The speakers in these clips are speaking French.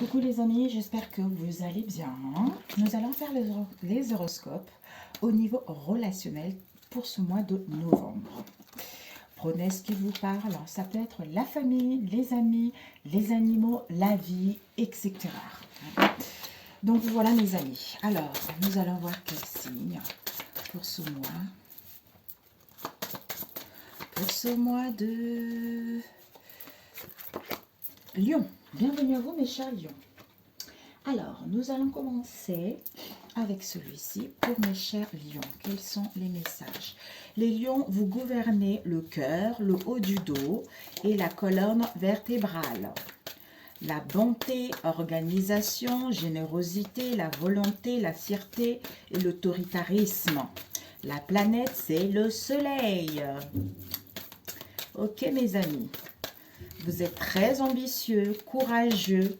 Coucou les amis, j'espère que vous allez bien. Nous allons faire les horoscopes au niveau relationnel pour ce mois de novembre. Prenez ce qui vous parle, ça peut être la famille, les amis, les animaux, la vie, etc. Donc voilà mes amis. Alors, nous allons voir quel signe pour ce mois. Pour ce mois de Lion. Bienvenue à vous mes chers lions. Alors, nous allons commencer avec celui-ci pour mes chers lions. Quels sont les messages? Les lions, vous gouvernez le cœur, le haut du dos et la colonne vertébrale. La bonté, organisation, générosité, la volonté, la fierté et l'autoritarisme. La planète, c'est le soleil. Ok mes amis, vous êtes très ambitieux, courageux.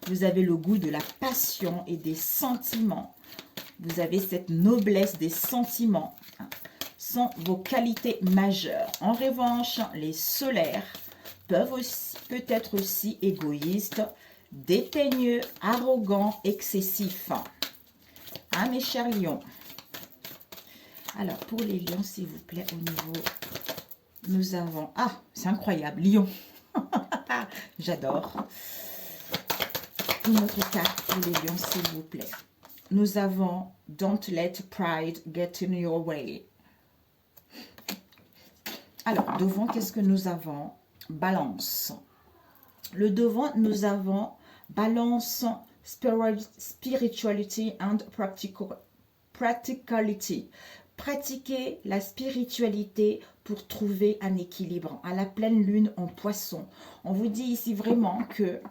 Vous avez le goût de la passion et des sentiments. Vous avez cette noblesse des sentiments. Sont vos qualités majeures. En revanche, les solaires peuvent peut-être aussi égoïstes, dédaigneux, arrogants, excessifs. Hein, mes chers lions? Alors, pour les lions, s'il vous plaît, au niveau, nous avons... Ah, c'est incroyable, lion. J'adore. Une autre carte pour les lions, s'il vous plaît. Nous avons Don't let pride get in your way. Alors, devant, qu'est-ce que nous avons? Balance. Le devant, nous avons balance, spirituality and practicality. Pratiquer la spiritualité pour trouver un équilibre. À la pleine lune en poisson. On vous dit ici vraiment que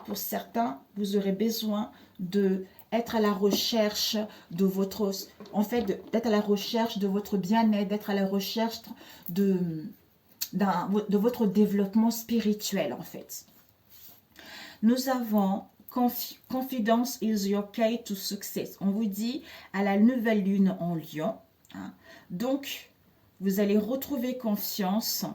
pour certains, vous aurez besoin d'être à la recherche de votre, d'être à la recherche de votre bien-être, d'être à la recherche de votre développement spirituel en fait. Nous avons Confidence is your key to success. On vous dit à la nouvelle lune en Lion. Hein, donc, vous allez retrouver confiance.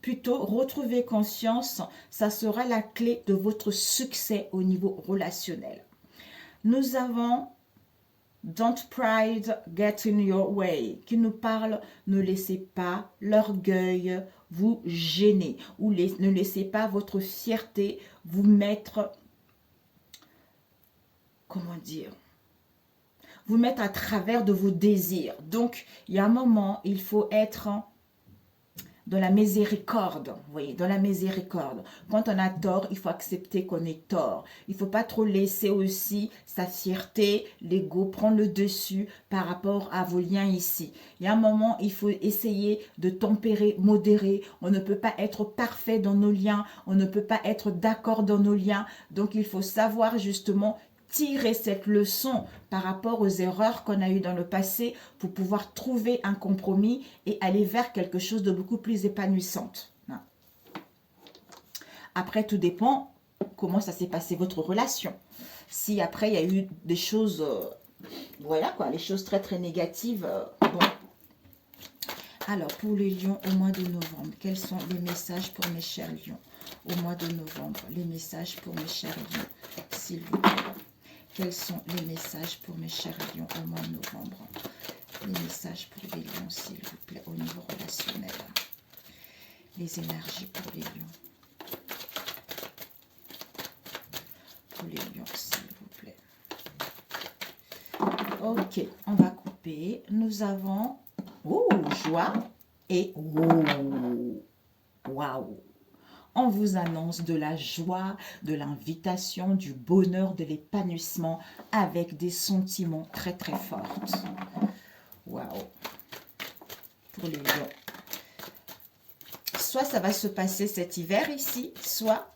Plutôt, retrouver confiance, ça sera la clé de votre succès au niveau relationnel. Nous avons Don't pride get in your way, qui nous parle, ne laissez pas l'orgueil vous gêner, ou ne laissez pas votre fierté vous mettre, comment dire, vous mettre à travers de vos désirs. Donc, il y a un moment, il faut être dans la miséricorde, vous voyez, dans la miséricorde. Quand on a tort, il faut accepter qu'on est tort. Il ne faut pas trop laisser aussi sa fierté, l'ego prendre le dessus par rapport à vos liens ici. Il y a un moment, il faut essayer de tempérer, modérer. On ne peut pas être parfait dans nos liens, on ne peut pas être d'accord dans nos liens. Donc, il faut savoir justement tirer cette leçon par rapport aux erreurs qu'on a eues dans le passé pour pouvoir trouver un compromis et aller vers quelque chose de beaucoup plus épanouissant. Après, tout dépend comment ça s'est passé votre relation. Si après, il y a eu des choses, voilà quoi, les choses très très négatives, bon. Alors, pour les lions au mois de novembre, quels sont les messages pour mes chers lions au mois de novembre? Les messages pour mes chers lions, s'il vous plaît. Quels sont les messages pour mes chers lions au mois de novembre? Les messages pour les lions, s'il vous plaît, au niveau relationnel. Les énergies pour les lions. Pour les lions, s'il vous plaît. Ok, on va couper. Nous avons joie et waouh. On vous annonce de la joie, de l'invitation, du bonheur, de l'épanouissement avec des sentiments très très forts. Waouh. Pour les lions. Soit ça va se passer cet hiver ici, soit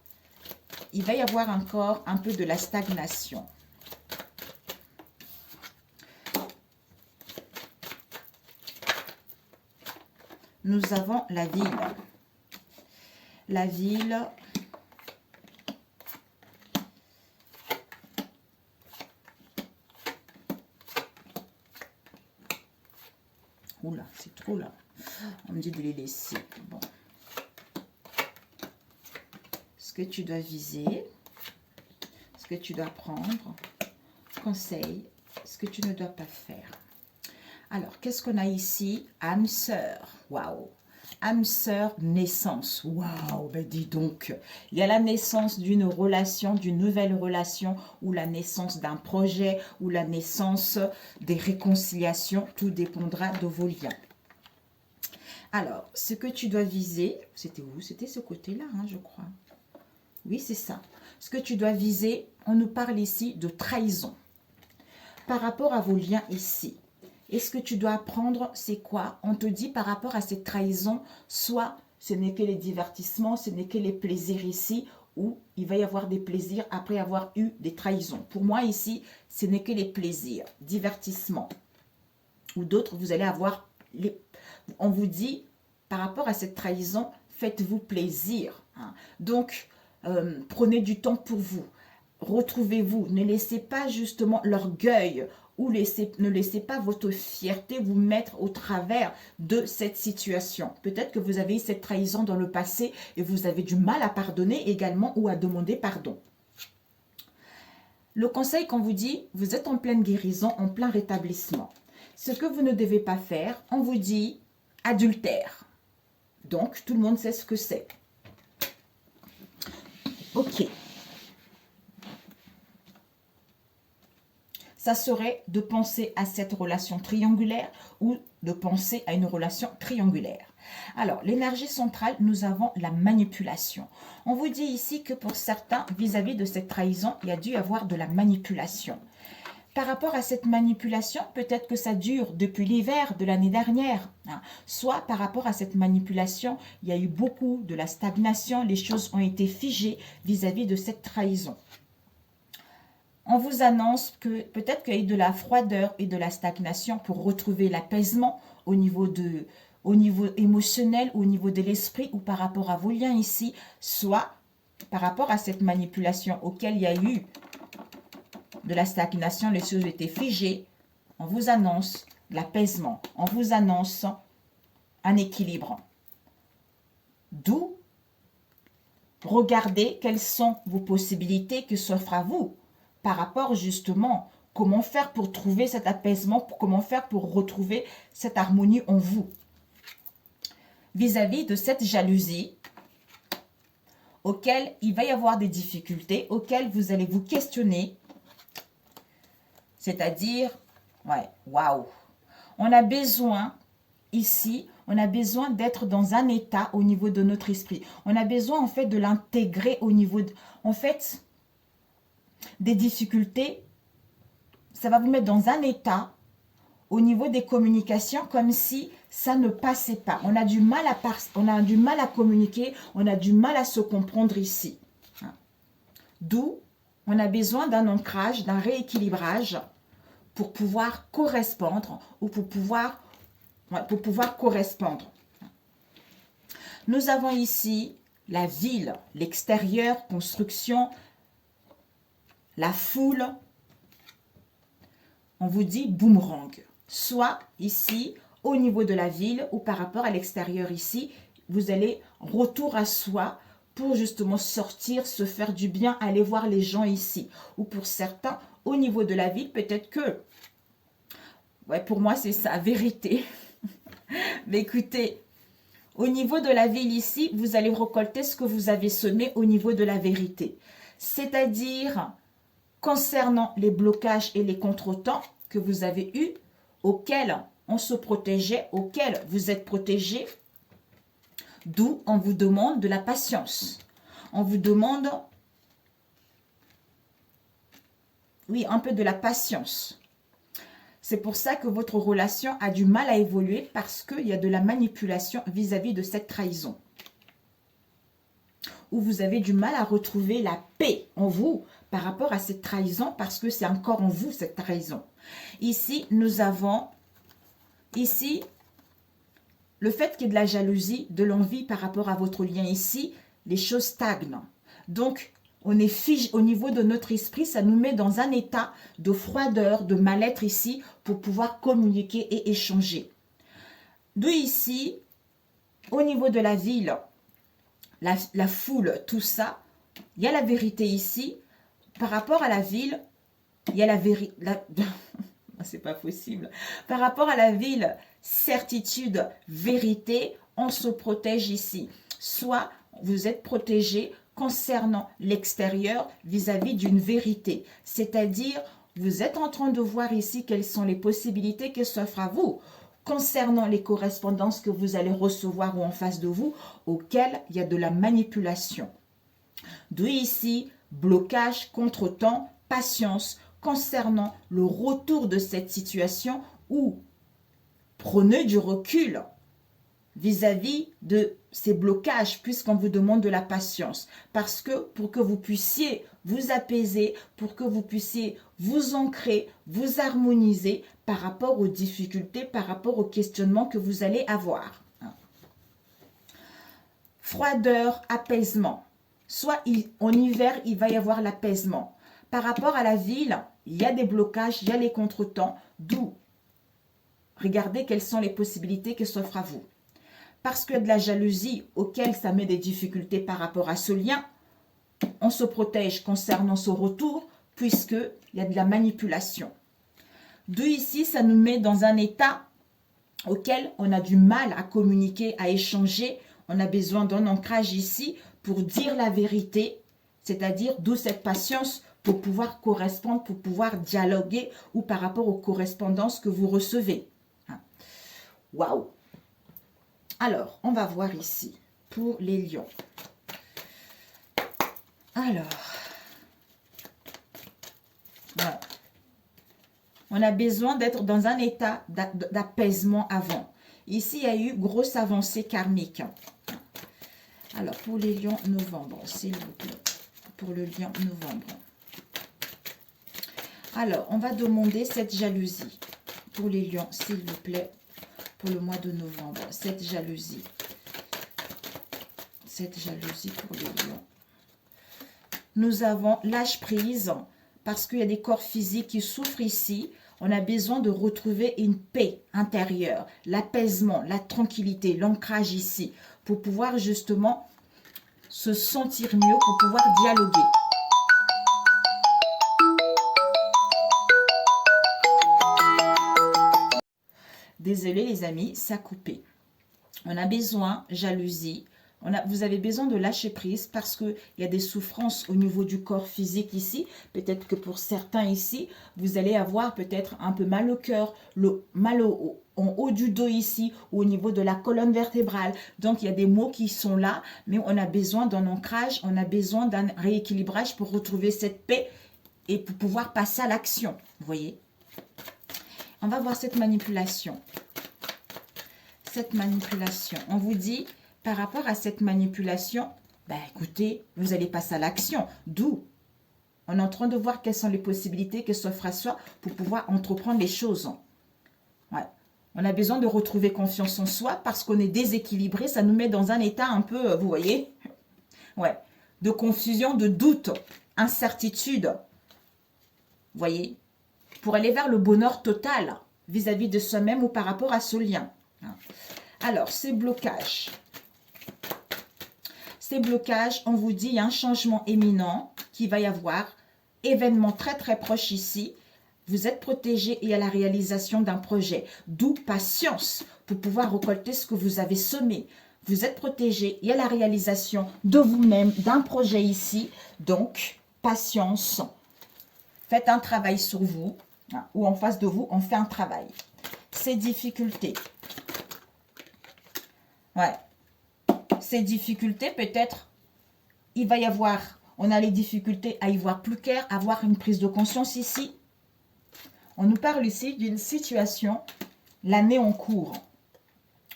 il va y avoir encore un peu de la stagnation. Nous avons la ville. La ville, oula, c'est trop là. On me dit de les laisser. Bon. Ce que tu dois viser, ce que tu dois prendre. Conseil, ce que tu ne dois pas faire. Alors, qu'est-ce qu'on a ici? Âme sœur. Waouh! Âme sœur, naissance. Waouh! Ben dis donc. Il y a la naissance d'une relation, d'une nouvelle relation, ou la naissance d'un projet, ou la naissance des réconciliations. Tout dépendra de vos liens. Alors, ce que tu dois viser, c'était où? C'était ce côté-là, hein, je crois. Oui, c'est ça. Ce que tu dois viser, on nous parle ici de trahison. Par rapport à vos liens ici. Et ce que tu dois apprendre, c'est quoi? On te dit par rapport à cette trahison, soit ce n'est que les divertissements, ce n'est que les plaisirs ici, ou il va y avoir des plaisirs après avoir eu des trahisons. Pour moi ici, ce n'est que les plaisirs, divertissements. Ou d'autres, vous allez avoir... On vous dit, par rapport à cette trahison, faites-vous plaisir. Hein. Donc, prenez du temps pour vous. Retrouvez-vous. Ne laissez pas justement l'orgueil ou ne laissez pas votre fierté vous mettre au travers de cette situation. Peut-être que vous avez eu cette trahison dans le passé et vous avez du mal à pardonner également ou à demander pardon. Le conseil qu'on vous dit, vous êtes en pleine guérison, en plein rétablissement. Ce que vous ne devez pas faire, on vous dit adultère. Donc, tout le monde sait ce que c'est. Ok. Ça serait de penser à cette relation triangulaire ou de penser à une relation triangulaire. Alors, l'énergie centrale, nous avons la manipulation. On vous dit ici que pour certains, vis-à-vis de cette trahison, il y a dû y avoir de la manipulation. Par rapport à cette manipulation, peut-être que ça dure depuis l'hiver de l'année dernière. Hein. Soit par rapport à cette manipulation, il y a eu beaucoup de la stagnation, les choses ont été figées vis-à-vis de cette trahison. On vous annonce que peut-être qu'il y a eu de la froideur et de la stagnation pour retrouver l'apaisement au niveau émotionnel, au niveau de l'esprit ou par rapport à vos liens ici, soit par rapport à cette manipulation auquel il y a eu de la stagnation, les choses étaient figées. On vous annonce l'apaisement, on vous annonce un équilibre. D'où regardez quelles sont vos possibilités que s'offrent à vous. Par rapport justement, comment faire pour trouver cet apaisement, comment faire pour retrouver cette harmonie en vous. Vis-à-vis de cette jalousie, auquel il va y avoir des difficultés, auxquelles vous allez vous questionner. C'est-à-dire, ouais, waouh. On a besoin, ici, on a besoin d'être dans un état au niveau de notre esprit. On a besoin en fait de l'intégrer au niveau de... En fait... des difficultés, ça va vous mettre dans un état au niveau des communications comme si ça ne passait pas. On a du mal à communiquer, on a du mal à se comprendre ici. D'où on a besoin d'un ancrage, d'un rééquilibrage pour pouvoir correspondre ou pour pouvoir correspondre. Nous avons ici la ville, l'extérieur, construction, la foule, on vous dit boomerang. Soit ici, au niveau de la ville ou par rapport à l'extérieur ici, vous allez retour à soi pour justement sortir, se faire du bien, aller voir les gens ici. Ou pour certains, au niveau de la ville, peut-être que, ouais, pour moi c'est ça, vérité. Mais écoutez, au niveau de la ville ici, vous allez récolter ce que vous avez semé au niveau de la vérité. C'est-à-dire... concernant les blocages et les contretemps que vous avez eus, auxquels on se protégeait, auxquels vous êtes protégés, d'où on vous demande de la patience. On vous demande, oui, un peu de la patience. C'est pour ça que votre relation a du mal à évoluer parce qu'il y a de la manipulation vis-à-vis de cette trahison. Où vous avez du mal à retrouver la paix en vous par rapport à cette trahison parce que c'est encore en vous cette trahison. Ici, nous avons ici le fait qu'il y ait de la jalousie, de l'envie par rapport à votre lien ici, les choses stagnent. Donc, on est figé au niveau de notre esprit, ça nous met dans un état de froideur, de mal-être ici pour pouvoir communiquer et échanger. D'où ici, au niveau de la ville, la foule, tout ça, il y a la vérité ici. par rapport à la ville, il y a la vérité. C'est pas possible. Par rapport à la ville, certitude, vérité, on se protège ici. Soit vous êtes protégé concernant l'extérieur vis-à-vis d'une vérité. C'est-à-dire, vous êtes en train de voir ici quelles sont les possibilités qui s'offrent à vous concernant les correspondances que vous allez recevoir ou en face de vous, auxquelles il y a de la manipulation. D'où ici, blocage, contretemps, patience, concernant le retour de cette situation ou prenez du recul vis-à-vis de ces blocages puisqu'on vous demande de la patience. Parce que pour que vous puissiez vous apaiser, pour que vous puissiez vous ancrer, vous harmoniser par rapport aux difficultés, par rapport aux questionnements que vous allez avoir. Froideur, apaisement. Soit en hiver, il va y avoir l'apaisement. Par rapport à la ville, il y a des blocages, il y a les contretemps, d'où regardez quelles sont les possibilités qui s'offrent à vous. Parce qu'il y a de la jalousie auquel ça met des difficultés par rapport à ce lien, on se protège concernant ce retour puisqu'il y a de la manipulation. D'où ici, ça nous met dans un état auquel on a du mal à communiquer, à échanger. On a besoin d'un ancrage ici pour dire la vérité, c'est-à-dire d'où cette patience pour pouvoir correspondre, pour pouvoir dialoguer ou par rapport aux correspondances que vous recevez. Waouh! Alors, on va voir ici pour les lions. Alors, voilà. On a besoin d'être dans un état d'apaisement avant. Ici, il y a eu grosse avancée karmique. Alors, pour les lions, novembre, s'il vous plaît. Pour le lion, novembre. Alors, on va demander cette jalousie pour les lions, s'il vous plaît, pour le mois de novembre. Cette jalousie. Cette jalousie pour les lions. Nous avons lâche prise parce qu'il y a des corps physiques qui souffrent ici. On a besoin de retrouver une paix intérieure, l'apaisement, la tranquillité, l'ancrage ici, pour pouvoir justement se sentir mieux, pour pouvoir dialoguer. Désolé les amis, ça a coupé. On a besoin, jalousie, vous avez besoin de lâcher prise parce qu'il y a des souffrances au niveau du corps physique ici. Peut-être que pour certains ici, vous allez avoir peut-être un peu mal au cœur, mal en haut du dos ici, ou au niveau de la colonne vertébrale. Donc, il y a des mots qui sont là, mais on a besoin d'un ancrage, on a besoin d'un rééquilibrage pour retrouver cette paix et pour pouvoir passer à l'action. Vous voyez? On va voir cette manipulation. Cette manipulation. On vous dit, par rapport à cette manipulation, ben écoutez, vous allez passer à l'action. D'où on est en train de voir quelles sont les possibilités que s'offrent à soi pour pouvoir entreprendre les choses. Ouais. On a besoin de retrouver confiance en soi parce qu'on est déséquilibré. Ça nous met dans un état un peu, vous voyez, ouais, de confusion, de doute, incertitude. Vous voyez, pour aller vers le bonheur total vis-à-vis de soi-même ou par rapport à ce lien. Alors, ces blocages. Ces blocages, on vous dit, il y a un changement éminent qui va y avoir. Événement très très proche ici. Vous êtes protégé et il y a la réalisation d'un projet. D'où patience pour pouvoir récolter ce que vous avez semé. Vous êtes protégé, il y a la réalisation de vous-même, d'un projet ici. Donc, patience. Faites un travail sur vous. Ou en face de vous, on fait un travail. Ces difficultés. Ouais. Ces difficultés, peut-être, il va y avoir, on a les difficultés à y voir plus clair, avoir une prise de conscience ici. On nous parle ici d'une situation, l'année en cours,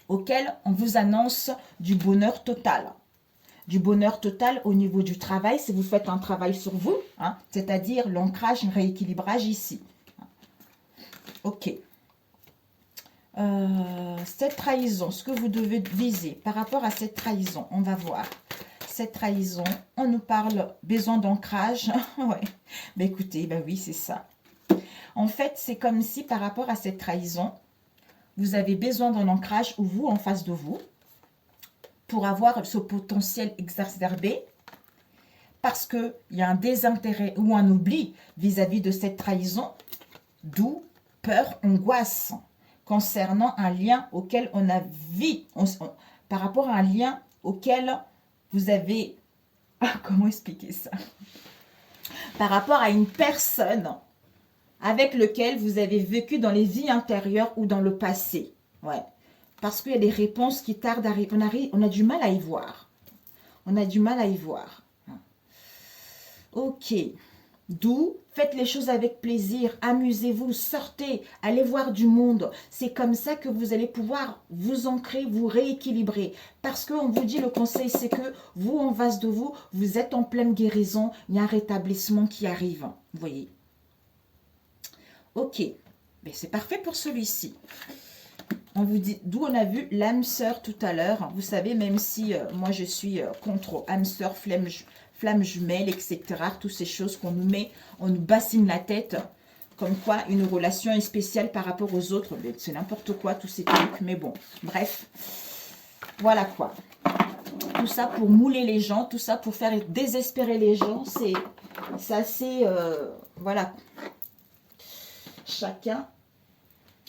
auquel on vous annonce du bonheur total. Du bonheur total au niveau du travail, si vous faites un travail sur vous, hein, c'est-à-dire l'ancrage, un rééquilibrage ici. Ok. Cette trahison, ce que vous devez viser par rapport à cette trahison, on va voir. Cette trahison, on nous parle besoin d'ancrage. Ouais. Ben écoutez, ben oui, c'est ça. En fait, c'est comme si par rapport à cette trahison, vous avez besoin d'un ancrage ou vous en face de vous pour avoir ce potentiel exacerbé. parce qu'il y a un désintérêt ou un oubli vis-à-vis de cette trahison, d'où peur, angoisse, concernant un lien auquel on a vu, par rapport à un lien auquel vous avez, comment expliquer ça? Par rapport à une personne avec laquelle vous avez vécu dans les vies antérieures ou dans le passé. Ouais. Parce qu'il y a des réponses qui tardent à arriver. On a du mal à y voir. On a du mal à y voir. Ok. D'où, faites les choses avec plaisir, amusez-vous, sortez, allez voir du monde. C'est comme ça que vous allez pouvoir vous ancrer, vous rééquilibrer. Parce qu'on vous dit, le conseil, c'est que vous, en face de vous, vous êtes en pleine guérison. Il y a un rétablissement qui arrive. Vous voyez. Ok. Mais c'est parfait pour celui-ci. On vous dit, d'où on a vu l'âme sœur tout à l'heure. Vous savez, même si moi je suis contre âme sœur, flamme jumelle, etc. Toutes ces choses qu'on nous met, on nous bassine la tête. Comme quoi, une relation est spéciale par rapport aux autres. C'est n'importe quoi, tous ces trucs. Mais bon, bref. Voilà quoi. Tout ça pour mouler les gens, tout ça pour faire désespérer les gens. C'est assez... voilà. Chacun...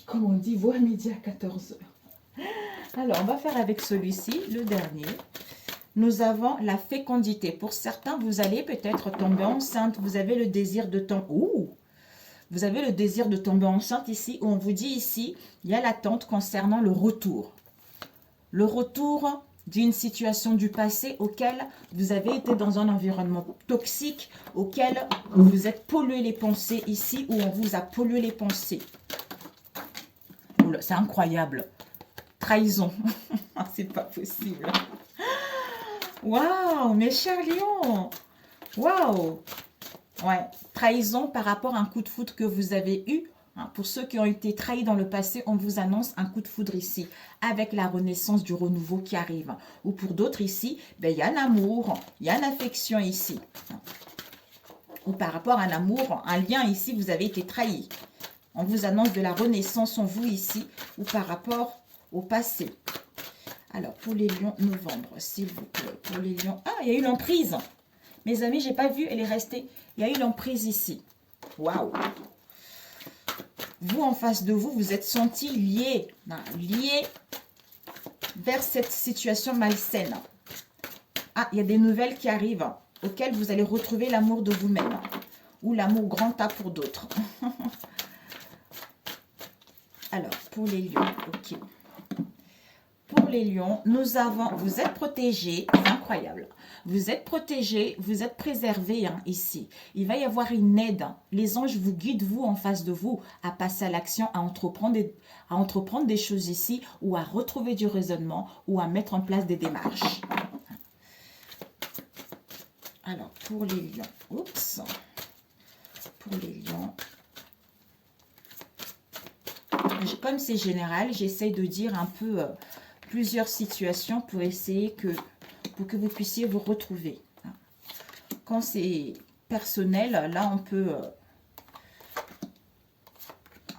Comme on dit, voit midi à 14 h. Alors, on va faire avec celui-ci, le dernier. Nous avons la fécondité. Pour certains, vous allez peut-être tomber enceinte. Vous avez le désir de tomber... Ouh! Vous avez le désir de tomber enceinte ici. Où on vous dit ici, il y a l'attente concernant le retour. Le retour d'une situation du passé auquel vous avez été dans un environnement toxique, auquel vous vous êtes pollué les pensées ici, où on vous a pollué les pensées. C'est incroyable. Trahison. C'est pas possible. Waouh, mes chers lions. Waouh. Ouais, trahison par rapport à un coup de foudre que vous avez eu. Pour ceux qui ont été trahis dans le passé, on vous annonce un coup de foudre ici, avec la renaissance du renouveau qui arrive. Ou pour d'autres ici, ben, il y a un amour, il y a une affection ici. Ou par rapport à un amour, un lien ici, vous avez été trahi. On vous annonce de la renaissance en vous ici, ou par rapport au passé. Alors, pour les lions, novembre, s'il vous plaît. Pour les lions... Ah, il y a eu l'emprise. Mes amis, j'ai pas vu, elle est restée. Il y a eu l'emprise ici. Waouh. Vous, en face de vous, vous êtes senti lié. Lié vers cette situation malsaine. Ah, il y a des nouvelles qui arrivent, auxquelles vous allez retrouver l'amour de vous-même. Ou l'amour grand A pour d'autres. Alors, pour les lions, ok. Pour les lions, nous avons, vous êtes protégés, c'est incroyable. Vous êtes protégés, vous êtes préservés ici. Il va y avoir une aide. Les anges vous guident, vous, en face de vous, à passer à l'action, à entreprendre des choses ici, ou à retrouver du raisonnement, ou à mettre en place des démarches. Alors, pour les lions, oups, pour les lions, comme c'est général, j'essaie de dire un peu plusieurs situations pour essayer pour que vous puissiez vous retrouver. Quand c'est personnel, là on peut...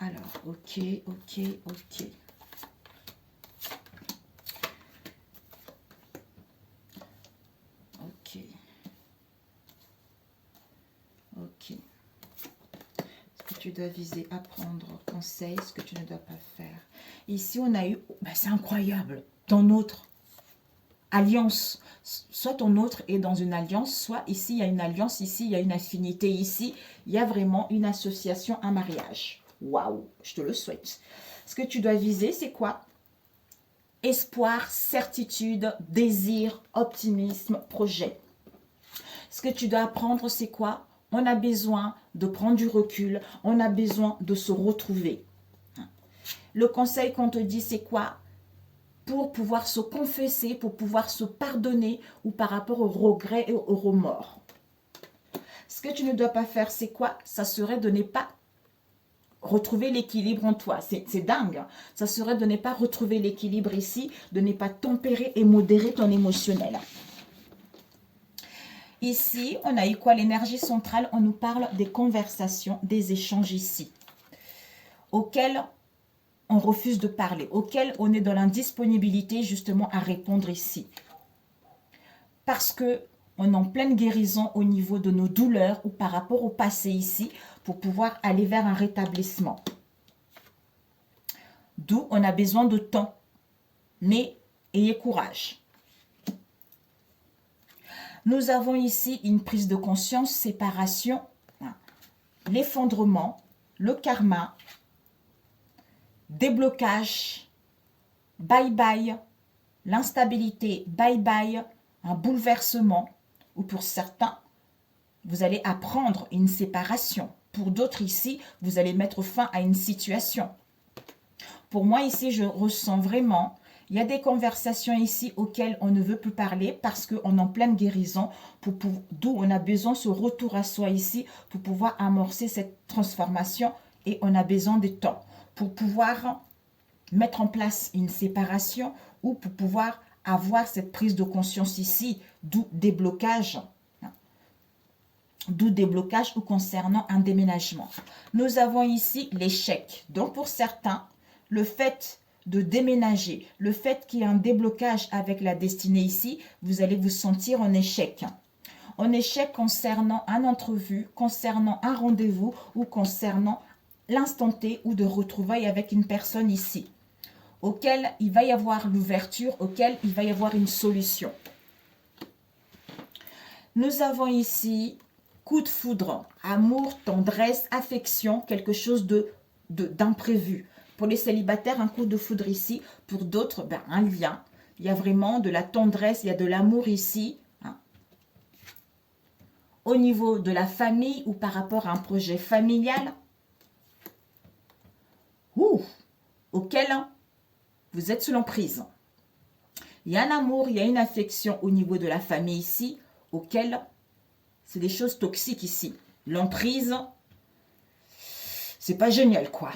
Alors, ok. Ok. Ce que tu dois viser, apprendre, conseil, ce que tu ne dois pas faire. Ici, on a eu... Ben, c'est incroyable. Ton autre alliance. Soit ton autre est dans une alliance, soit ici, il y a une alliance, ici, il y a une affinité, ici, il y a vraiment une association, un mariage. Waouh, je te le souhaite. Ce que tu dois viser, c'est quoi? Espoir, certitude, désir, optimisme, projet. Ce que tu dois apprendre, c'est quoi? On a besoin de prendre du recul, on a besoin de se retrouver. Le conseil qu'on te dit, c'est quoi? Pour pouvoir se confesser, pour pouvoir se pardonner ou par rapport au regret et au remords. Ce que tu ne dois pas faire, c'est quoi? Ça serait de ne pas retrouver l'équilibre en toi. C'est dingue. Ça serait de ne pas retrouver l'équilibre ici, de ne pas tempérer et modérer ton émotionnel. Ici, on a eu quoi? L'énergie centrale, on nous parle des conversations, des échanges ici, auxquels on refuse de parler, auxquels on est dans l'indisponibilité justement à répondre ici. Parce que on est en pleine guérison au niveau de nos douleurs ou par rapport au passé ici pour pouvoir aller vers un rétablissement. D'où on a besoin de temps. Mais ayez courage. Nous avons ici une prise de conscience, séparation, l'effondrement, le karma, déblocage, bye bye, l'instabilité, bye bye, un bouleversement, ou pour certains, vous allez apprendre une séparation. Pour d'autres ici, vous allez mettre fin à une situation. Pour moi ici, je ressens vraiment, il y a des conversations ici auxquelles on ne veut plus parler parce qu'on est en pleine guérison, d'où on a besoin de ce retour à soi ici pour pouvoir amorcer cette transformation et on a besoin de temps pour pouvoir mettre en place une séparation ou pour pouvoir avoir cette prise de conscience ici, d'où déblocage ou concernant un déménagement. Nous avons ici l'échec. Donc pour certains, le fait de déménager, le fait qu'il y ait un déblocage avec la destinée ici, vous allez vous sentir en échec. En échec concernant un entrevue, concernant un rendez-vous ou concernant l'instant T ou de retrouvailles avec une personne ici, auquel il va y avoir l'ouverture, auquel il va y avoir une solution. Nous avons ici coup de foudre, amour, tendresse, affection, quelque chose d'imprévu. Pour les célibataires, un coup de foudre ici. Pour d'autres, un lien. Il y a vraiment de la tendresse, il y a de l'amour ici. Au niveau de la famille ou par rapport à un projet familial. Auquel vous êtes sous l'emprise. Il y a un amour, il y a une affection au niveau de la famille ici, auquel c'est des choses toxiques ici. L'emprise, c'est pas génial quoi.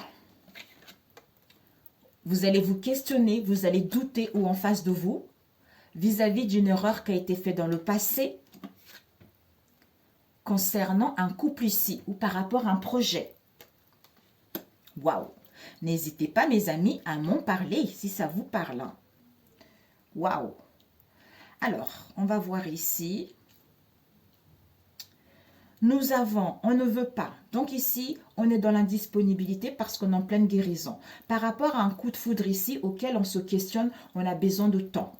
Vous allez vous questionner, vous allez douter ou en face de vous, vis-à-vis d'une erreur qui a été faite dans le passé, concernant un couple ici, ou par rapport à un projet. Waouh! N'hésitez pas mes amis à m'en parler, si ça vous parle. Waouh! Alors, on va voir ici. Nous avons, on ne veut pas. Donc ici, on est dans l'indisponibilité parce qu'on est en pleine guérison. Par rapport à un coup de foudre ici, auquel on se questionne, on a besoin de temps.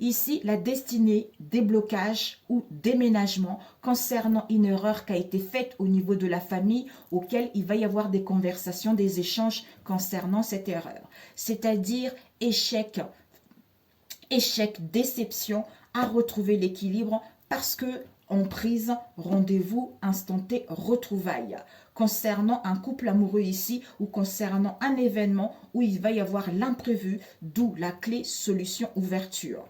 Ici, la destinée, déblocage ou déménagement concernant une erreur qui a été faite au niveau de la famille, auquel il va y avoir des conversations, des échanges concernant cette erreur. C'est-à-dire échec, déception, à retrouver l'équilibre parce que emprise, rendez-vous, instant T, retrouvailles. Concernant un couple amoureux ici ou concernant un événement où il va y avoir l'imprévu, d'où la clé solution ouverture.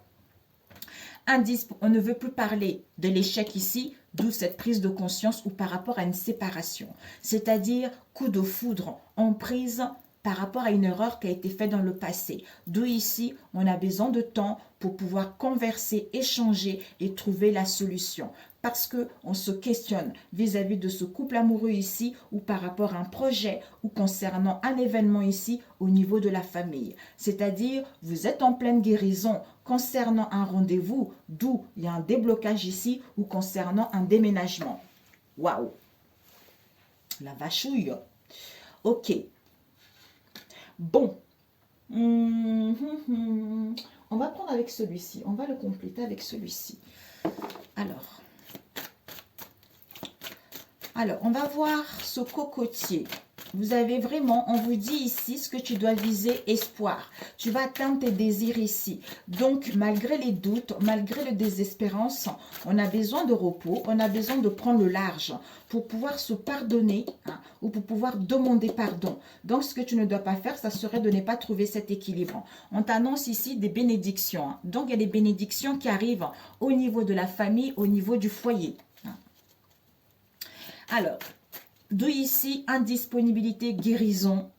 On ne veut plus parler de l'échec ici, d'où cette prise de conscience ou par rapport à une séparation. C'est-à-dire coup de foudre, emprise par rapport à une erreur qui a été faite dans le passé. D'où ici, on a besoin de temps pour pouvoir converser, échanger et trouver la solution. Parce qu'on se questionne vis-à-vis de ce couple amoureux ici ou par rapport à un projet ou concernant un événement ici au niveau de la famille. C'est-à-dire, vous êtes en pleine guérison concernant un rendez-vous, d'où il y a un déblocage ici ou concernant un déménagement. Waouh! La vachouille. Ok. Bon. On va prendre avec celui-ci. On va le compléter avec celui-ci. Alors, on va voir ce cocotier. Vous avez vraiment, on vous dit ici ce que tu dois viser, espoir. Tu vas atteindre tes désirs ici. Donc, malgré les doutes, malgré le désespérance, on a besoin de repos, on a besoin de prendre le large pour pouvoir se pardonner ou pour pouvoir demander pardon. Donc, ce que tu ne dois pas faire, ça serait de ne pas trouver cet équilibre. On t'annonce ici des bénédictions. Donc, il y a des bénédictions qui arrivent au niveau de la famille, au niveau du foyer. Alors, d'où ici, indisponibilité, guérison,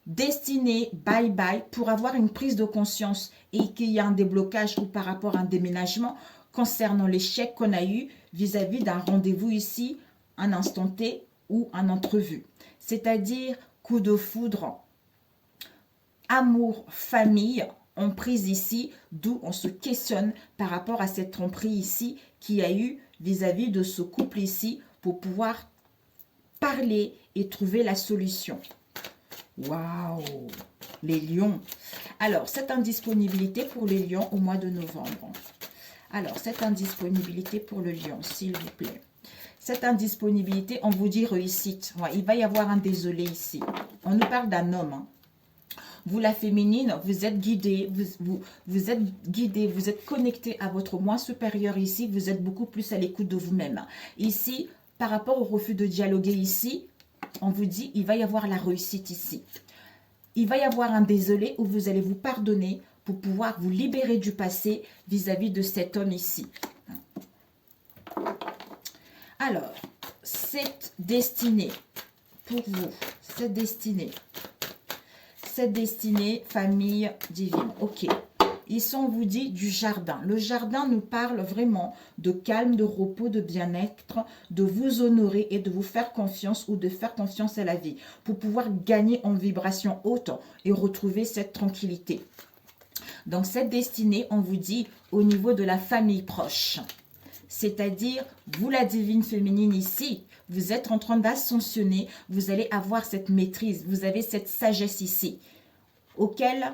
destinée, bye bye, pour avoir une prise de conscience et qu'il y a un déblocage ou par rapport à un déménagement concernant l'échec qu'on a eu vis-à-vis d'un rendez-vous ici, un instant T ou un entrevue. C'est-à-dire coup de foudre, amour, famille, emprise ici, d'où on se questionne par rapport à cette tromperie ici qu'il y a eu vis-à-vis de ce couple ici pour pouvoir parler et trouver la solution. Waouh! Les lions. Alors, cette indisponibilité pour les lions au mois de novembre. Alors, cette indisponibilité pour le lion, s'il vous plaît. Cette indisponibilité, on vous dit réussite. Ouais, il va y avoir un désolé ici. On nous parle d'un homme. Hein. Vous, la féminine, vous êtes guidé, vous êtes guidé, vous êtes connecté à votre moi supérieur ici. Vous êtes beaucoup plus à l'écoute de vous-même. Ici, par rapport au refus de dialoguer ici, on vous dit, il va y avoir la réussite ici. Il va y avoir un désolé où vous allez vous pardonner pour pouvoir vous libérer du passé vis-à-vis de cet homme ici. Alors, cette destinée, pour vous, cette destinée, famille divine, ok. Ici, on vous dit du jardin. Le jardin nous parle vraiment de calme, de repos, de bien-être, de vous honorer et de vous faire confiance ou de faire confiance à la vie pour pouvoir gagner en vibration haute et retrouver cette tranquillité. Donc, cette destinée, on vous dit au niveau de la famille proche. C'est-à-dire, vous la divine féminine ici, vous êtes en train d'ascensionner, vous allez avoir cette maîtrise, vous avez cette sagesse ici, auquel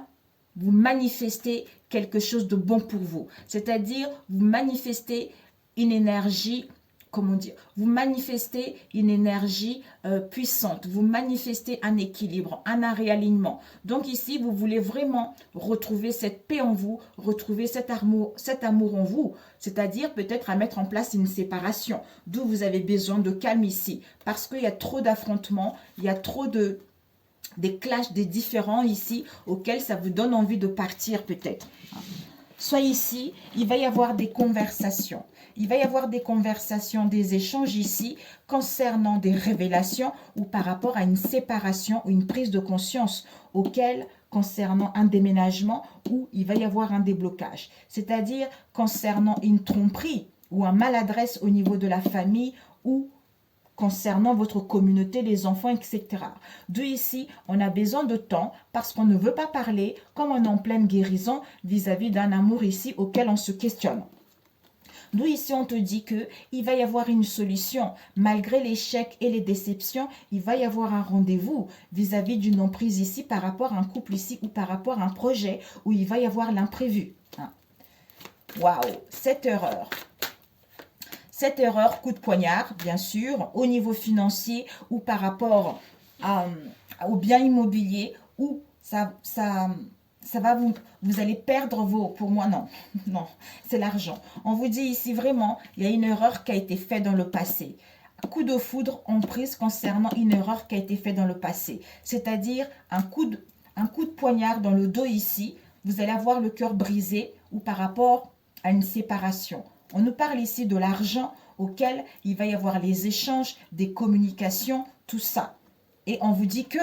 vous manifestez quelque chose de bon pour vous. C'est-à-dire, vous manifestez une énergie, comment dire, vous manifestez une énergie puissante, vous manifestez un équilibre, un réalignement. Donc ici, vous voulez vraiment retrouver cette paix en vous, retrouver cet amour en vous, c'est-à-dire peut-être à mettre en place une séparation, d'où vous avez besoin de calme ici, parce qu'il y a trop d'affrontements, il y a trop des clashs, des différends ici, auxquels ça vous donne envie de partir peut-être. Soit ici, il va y avoir des conversations. Il va y avoir des conversations, des échanges ici concernant des révélations ou par rapport à une séparation ou une prise de conscience auquel concernant un déménagement où il va y avoir un déblocage. C'est-à-dire concernant une tromperie ou une maladresse au niveau de la famille ou concernant votre communauté, les enfants, etc. D'où ici, on a besoin de temps parce qu'on ne veut pas parler comme on est en pleine guérison vis-à-vis d'un amour ici auquel on se questionne. D'où ici, on te dit qu'il va y avoir une solution. Malgré l'échec et les déceptions, il va y avoir un rendez-vous vis-à-vis d'une emprise ici par rapport à un couple ici ou par rapport à un projet où il va y avoir l'imprévu. Waouh, cette erreur. Cette erreur, coup de poignard, bien sûr, au niveau financier ou par rapport au bien immobilier, où ça va vous allez perdre pour moi, non, non, c'est l'argent. On vous dit ici vraiment, il y a une erreur qui a été faite dans le passé. Coup de foudre en prise concernant une erreur qui a été faite dans le passé. C'est-à-dire un coup de poignard dans le dos ici, vous allez avoir le cœur brisé ou par rapport à une séparation. On nous parle ici de l'argent auquel il va y avoir les échanges, des communications, tout ça. Et on vous dit que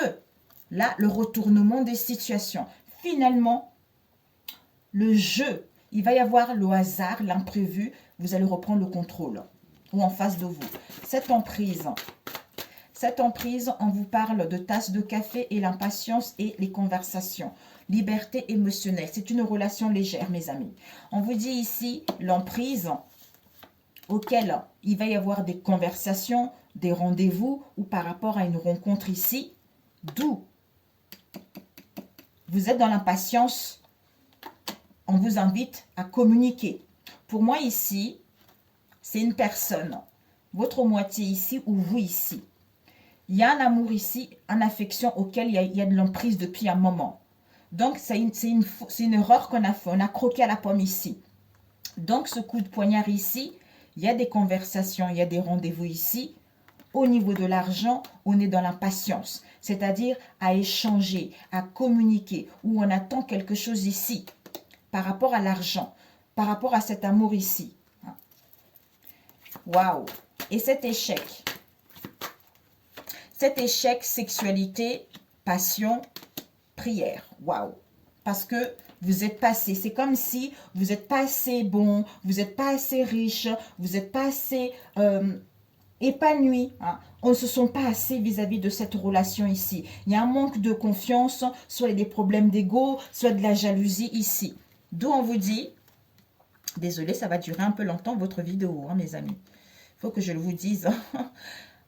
là, le retournement des situations. Finalement, le jeu, il va y avoir le hasard, l'imprévu. Vous allez reprendre le contrôle ou en face de vous. Cette emprise, on vous parle de tasses de café et l'impatience et les conversations. Liberté émotionnelle. C'est une relation légère, mes amis. On vous dit ici l'emprise auquel il va y avoir des conversations, des rendez-vous ou par rapport à une rencontre ici. D'où vous êtes dans l'impatience. On vous invite à communiquer. Pour moi ici, c'est une personne. Votre moitié ici ou vous ici. Il y a un amour ici, une affection auquel il y a de l'emprise depuis un moment. Donc, c'est une erreur qu'on a fait. On a croqué à la pomme ici. Donc, ce coup de poignard ici, il y a des conversations, il y a des rendez-vous ici. Au niveau de l'argent, on est dans l'impatience. C'est-à-dire à échanger, à communiquer, où on attend quelque chose ici. Par rapport à l'argent, par rapport à cet amour ici. Waouh! Et cet échec, sexualité, passion, prière. Waouh! Parce que vous êtes passé. C'est comme si vous n'êtes pas assez bon, vous n'êtes pas assez riche, vous n'êtes pas assez épanoui. Hein. On ne se sent pas assez vis-à-vis de cette relation ici. Il y a un manque de confiance, soit il y a des problèmes d'ego, soit de la jalousie ici. D'où on vous dit, désolé, ça va durer un peu longtemps votre vidéo, hein, mes amis. Il faut que je vous dise.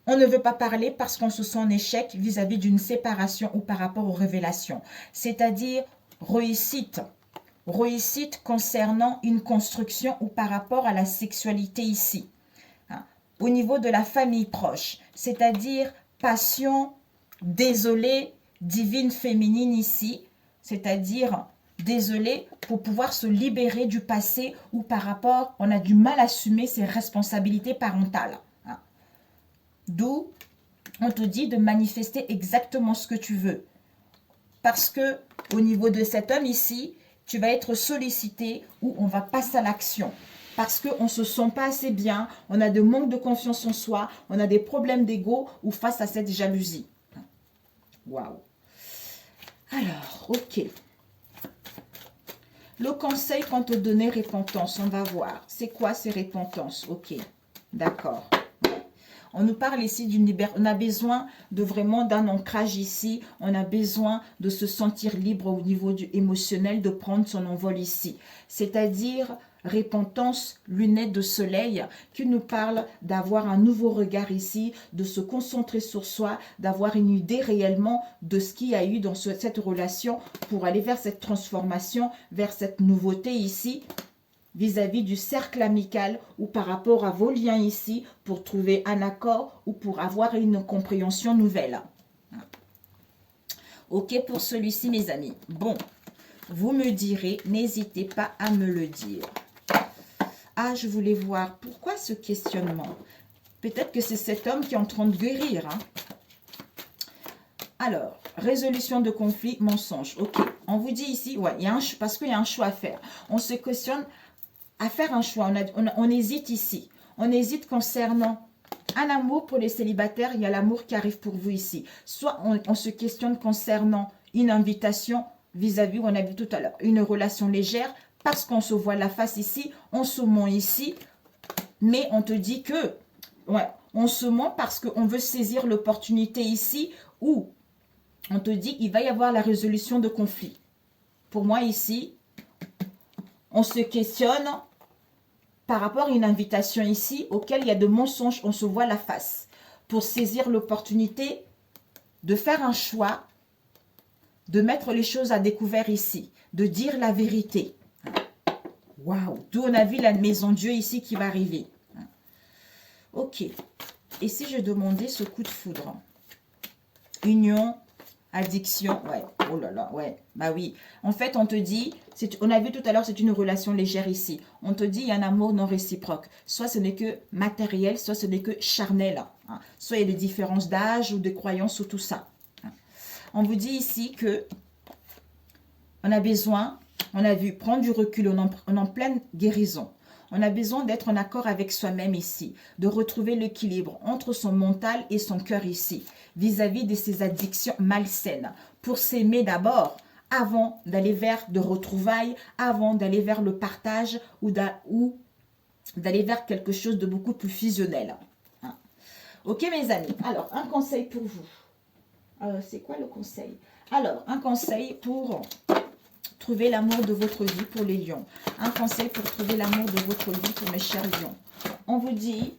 On ne veut pas parler parce qu'on se sent en échec vis-à-vis d'une séparation ou par rapport aux révélations. C'est-à-dire réussite. Réussite concernant une construction ou par rapport à la sexualité ici. Hein. Au niveau de la famille proche. C'est-à-dire passion, désolé, divine féminine ici. C'est-à-dire désolé pour pouvoir se libérer du passé ou par rapport, on a du mal à assumer ses responsabilités parentales. D'où on te dit de manifester exactement ce que tu veux. Parce que au niveau de cet homme ici, tu vas être sollicité ou on va passer à l'action. Parce qu'on ne se sent pas assez bien, on a de manque de confiance en soi, on a des problèmes d'ego ou face à cette jalousie. Waouh. Alors, ok. Le conseil qu'on te donnait, repentance, on va voir. C'est quoi ces repentances? Ok, d'accord. On nous parle ici d'une liberté. On a besoin de vraiment d'un ancrage ici. On a besoin de se sentir libre au niveau du émotionnel, de prendre son envol ici. C'est-à-dire repentance, lunettes de soleil, qui nous parle d'avoir un nouveau regard ici, de se concentrer sur soi, d'avoir une idée réellement de ce qu'il y a eu dans cette relation pour aller vers cette transformation, vers cette nouveauté ici, vis-à-vis du cercle amical ou par rapport à vos liens ici pour trouver un accord ou pour avoir une compréhension nouvelle. Ok pour celui-ci, mes amis. Bon, vous me direz, n'hésitez pas à me le dire. Ah, je voulais voir, pourquoi ce questionnement? Peut-être que c'est cet homme qui est en train de guérir. Hein? Alors, résolution de conflit, mensonge. Ok, on vous dit ici, ouais, parce qu'il y a un choix à faire. On se questionne à faire un choix. On hésite ici. On hésite concernant un amour pour les célibataires. Il y a l'amour qui arrive pour vous ici. Soit on se questionne concernant une invitation vis-à-vis, on a vu tout à l'heure, une relation légère parce qu'on se voit la face ici, on se ment ici, mais on te dit que, ouais, on se ment parce qu'on veut saisir l'opportunité ici où on te dit qu'il va y avoir la résolution de conflit. Pour moi ici, on se questionne par rapport à une invitation ici auquel il y a de mensonges, on se voit la face. Pour saisir l'opportunité de faire un choix, de mettre les choses à découvert ici, de dire la vérité. Waouh! D'où on a vu la maison Dieu ici qui va arriver. Ok. Et si je demandais ce coup de foudre? Union, addiction, ouais, oh là là, ouais, bah oui. En fait, on te dit, on a vu tout à l'heure, c'est une relation légère ici. On te dit, il y a un amour non réciproque. Soit ce n'est que matériel, soit ce n'est que charnel. Hein. Soit il y a des différences d'âge ou de croyances ou tout ça. Hein. On vous dit ici que on a besoin, on a vu, prendre du recul, on est en pleine guérison. On a besoin d'être en accord avec soi-même ici, de retrouver l'équilibre entre son mental et son cœur ici, vis-à-vis de ses addictions malsaines, pour s'aimer d'abord, avant d'aller vers de retrouvailles, avant d'aller vers le partage ou d'aller vers quelque chose de beaucoup plus fusionnel. Hein. Ok mes amis, alors un conseil pour vous. C'est quoi le conseil? Alors, un conseil pour trouver l'amour de votre vie pour les lions. Un conseil pour trouver l'amour de votre vie pour mes chers lions. On vous dit,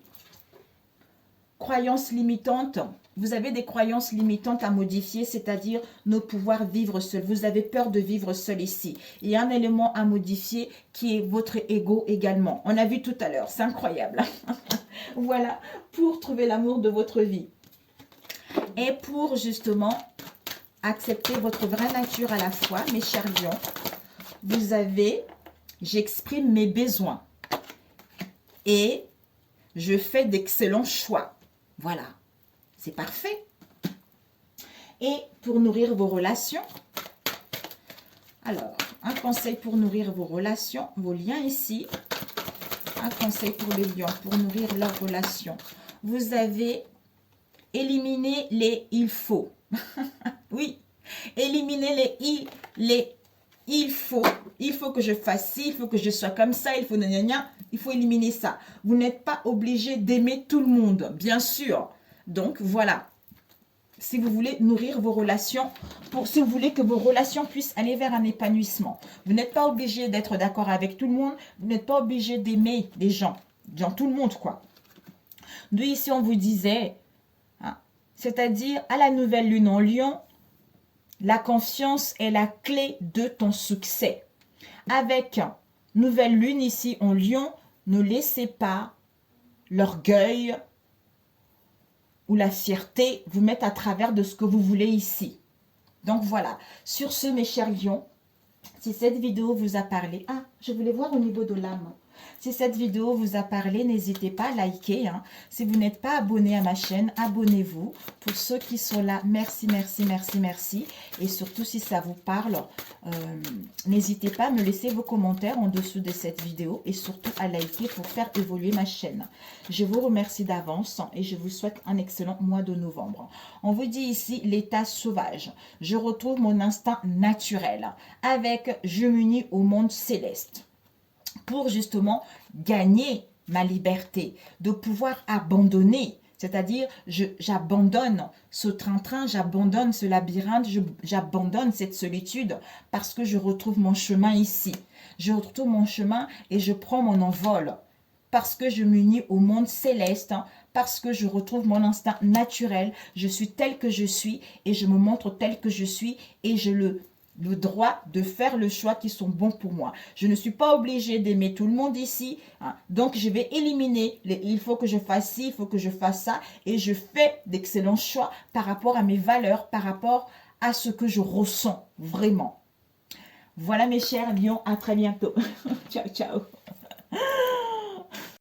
croyances limitantes. Vous avez des croyances limitantes à modifier, c'est-à-dire ne pouvoir vivre seul. Vous avez peur de vivre seul ici. Il y a un élément à modifier qui est votre ego également. On a vu tout à l'heure, c'est incroyable. Voilà, pour trouver l'amour de votre vie. Et pour justement accepter votre vraie nature à la fois, mes chers lions, vous avez, j'exprime mes besoins et je fais d'excellents choix. Voilà, c'est parfait. Et pour nourrir vos relations, alors, un conseil pour nourrir vos relations, vos liens ici, un conseil pour les lions, pour nourrir leurs relations. Vous avez éliminé les « il faut ». Oui, éliminer les il faut que je fasse ci, il faut que je sois comme ça, il faut gna gna gna. Il faut éliminer ça. Vous n'êtes pas obligé d'aimer tout le monde, bien sûr. Donc, voilà. Si vous voulez nourrir vos relations, si vous voulez que vos relations puissent aller vers un épanouissement. Vous n'êtes pas obligé d'être d'accord avec tout le monde. Vous n'êtes pas obligé d'aimer les gens. Tout le monde, quoi. D'où ici, on vous disait, hein, c'est-à-dire à la nouvelle lune en Lion, la confiance est la clé de ton succès. Avec nouvelle lune ici en Lion, ne laissez pas l'orgueil ou la fierté vous mettre à travers de ce que vous voulez ici. Donc voilà. Sur ce, mes chers lions, si cette vidéo vous a parlé... Ah, je voulais voir au niveau de l'âme. Si cette vidéo vous a parlé, n'hésitez pas à liker. Hein. Si vous n'êtes pas abonné à ma chaîne, abonnez-vous. Pour ceux qui sont là, merci, merci, merci, merci. Et surtout, si ça vous parle, n'hésitez pas à me laisser vos commentaires en dessous de cette vidéo. Et surtout à liker pour faire évoluer ma chaîne. Je vous remercie d'avance et je vous souhaite un excellent mois de novembre. On vous dit ici l'état sauvage. Je retrouve mon instinct naturel avec je m'unis au monde céleste. Pour justement gagner ma liberté, de pouvoir abandonner, c'est-à-dire j'abandonne ce train-train, j'abandonne ce labyrinthe, j'abandonne cette solitude parce que je retrouve mon chemin ici. Je retrouve mon chemin et je prends mon envol parce que je m'unis au monde céleste, parce que je retrouve mon instinct naturel, je suis tel que je suis et je me montre tel que je suis et je le droit de faire le choix qui sont bons pour moi. Je ne suis pas obligée d'aimer tout le monde ici. Hein. Donc, je vais éliminer il faut que je fasse ci, il faut que je fasse ça. Et je fais d'excellents choix par rapport à mes valeurs, par rapport à ce que je ressens vraiment. Voilà mes chers lions, à très bientôt. Ciao, ciao.